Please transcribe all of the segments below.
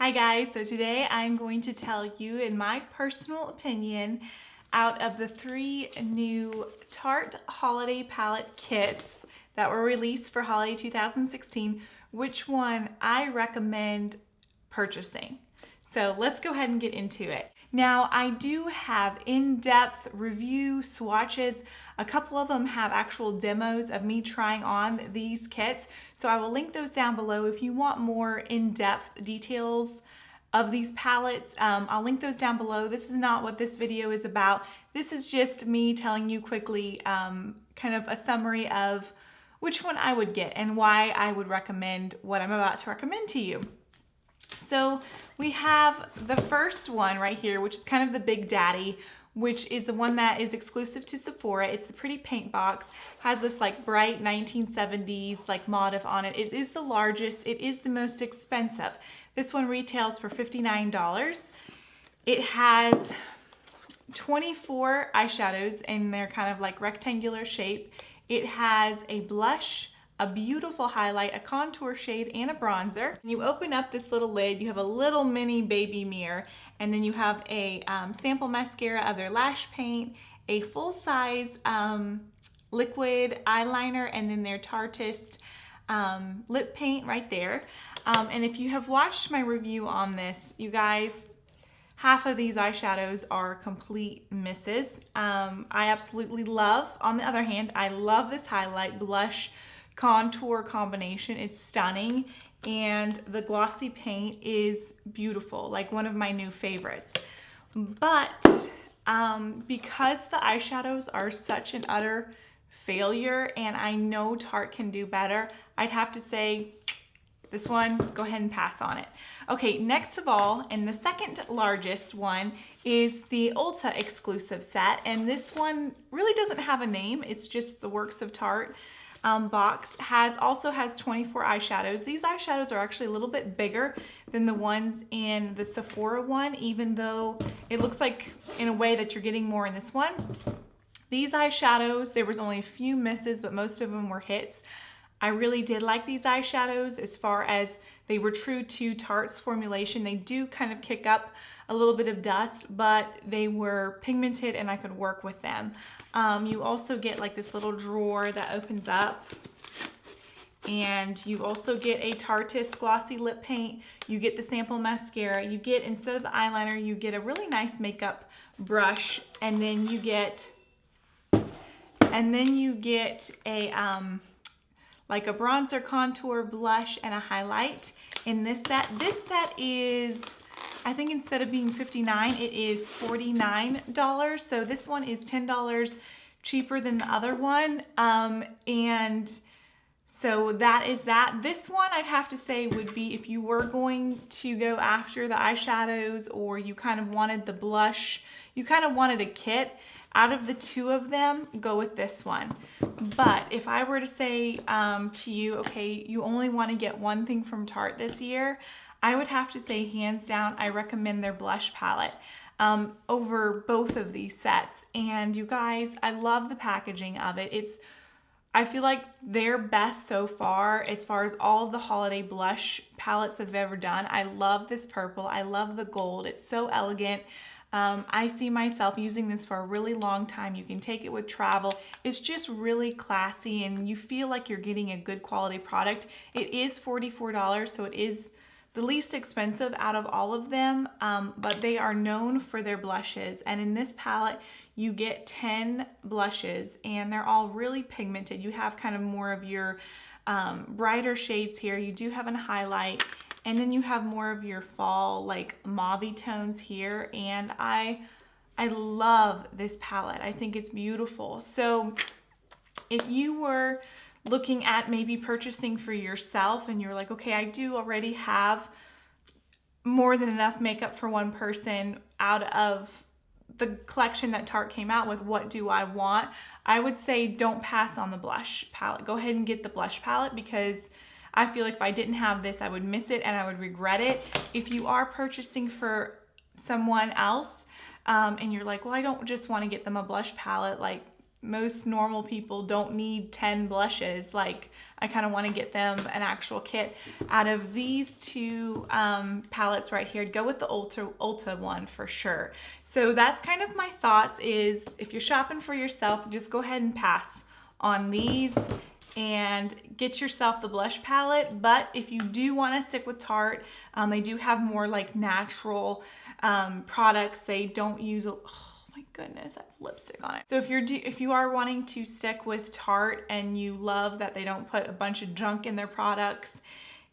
Hi guys, so today I'm going to tell you, in my personal opinion, out of the 3 new Tarte Holiday palette kits that were released for Holiday 2016, which one I recommend purchasing. So let's go ahead and get into it. Now, I do have in-depth review swatches. A couple of them have actual demos of me trying on these kits. So I will link those down below if you want more in-depth details of these palettes. I'll link those down below. This is not what this video is about. This is just me telling you quickly kind of a summary of which one I would get and why I would recommend what I'm about to recommend to you. So we have the first one right here, which is kind of the big daddy, which is the one that is exclusive to Sephora. It's the pretty Paintbox, has this like bright 1970s like motif on it. It is the largest, it is the most expensive. This one retails for $59. It has 24 eyeshadows and they're kind of like rectangular shape. It has a blush, a beautiful highlight, a contour shade, and a bronzer. You open up this little lid, you have a little mini baby mirror, and then you have a sample mascara of their lash paint, a full-size liquid eyeliner, and then their Tarteist lip paint right there. And if you have watched my review on this, you guys, half of these eyeshadows are complete misses. I absolutely love, on the other hand, I love this highlight blush contour combination. It's stunning, and the glossy paint is beautiful, like one of my new favorites. But because the eyeshadows are such an utter failure, and I know Tarte can do better, I'd have to say this one, go ahead and pass on it. Okay, next of all, and the second largest one, is the Ulta Exclusive Set, and this one really doesn't have a name. It's just the Works of Tarte box. Also has 24 eyeshadows. These eyeshadows are actually a little bit bigger than the ones in the Sephora one, even though it looks like in a way that you're getting more in this one. These eyeshadows, there was only a few misses, but most of them were hits. I really did like these eyeshadows as far as they were true to Tarte's formulation. They do kind of kick up a little bit of dust, but they were pigmented and I could work with them. You also get like this little drawer that opens up, and you also get a Tarteist glossy lip paint. You get the sample mascara. You get, instead of the eyeliner, you get a really nice makeup brush, and then you get a like a bronzer, contour, blush, and a highlight in this set. This set is, I think instead of being $59, it is $49. So this one is $10 cheaper than the other one. And so that is that. This one I'd have to say would be, if you were going to go after the eyeshadows, or you kind of wanted the blush, you kind of wanted a kit, out of the 2 of them, go with this one. But if I were to say to you, okay, you only want to get one thing from Tarte this year, I would have to say hands down, I recommend their blush palette over both of these sets. And you guys, I love the packaging of it. I feel like they're best so far as all of the holiday blush palettes that they've ever done. I love this purple. I love the gold. It's so elegant. I see myself using this for a really long time. You can take it with travel. It's just really classy, and you feel like you're getting a good quality product. It is $44, so it is the least expensive out of all of them, but they are known for their blushes. And in this palette, you get 10 blushes, and they're all really pigmented. You have kind of more of your brighter shades here. You do have a highlight, and then you have more of your fall like mauve tones here. And I love this palette. I think it's beautiful. So if you were looking at maybe purchasing for yourself, and you're like, okay, I do already have more than enough makeup for one person out of the collection that Tarte came out with, what do I want? I would say don't pass on the blush palette. Go ahead and get the blush palette, because I feel like if I didn't have this, I would miss it and I would regret it. If you are purchasing for someone else and you're like, well, I don't just want to get them a blush palette, like most normal people don't need 10 blushes. Like, I kind of want to get them an actual kit. Out of these two palettes right here, I'd go with the Ulta one for sure. So that's kind of my thoughts is, if you're shopping for yourself, just go ahead and pass on these and get yourself the blush palette. But if you do want to stick with Tarte, they do have more like natural products. They don't use my goodness, that lipstick on it. So if you are wanting to stick with Tarte and you love that they don't put a bunch of junk in their products,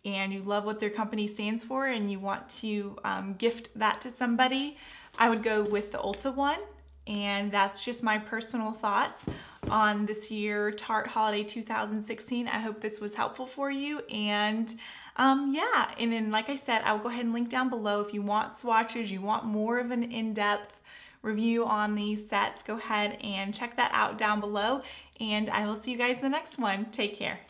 and you love what their company stands for, and you want to gift that to somebody, I would go with the Ulta one. And that's just my personal thoughts on this year Tarte Holiday 2016. I hope this was helpful for you. And yeah, and then like I said, I will go ahead and link down below if you want swatches, you want more of an in-depth review on these sets, go ahead and check that out down below, and I will see you guys in the next one. Take care.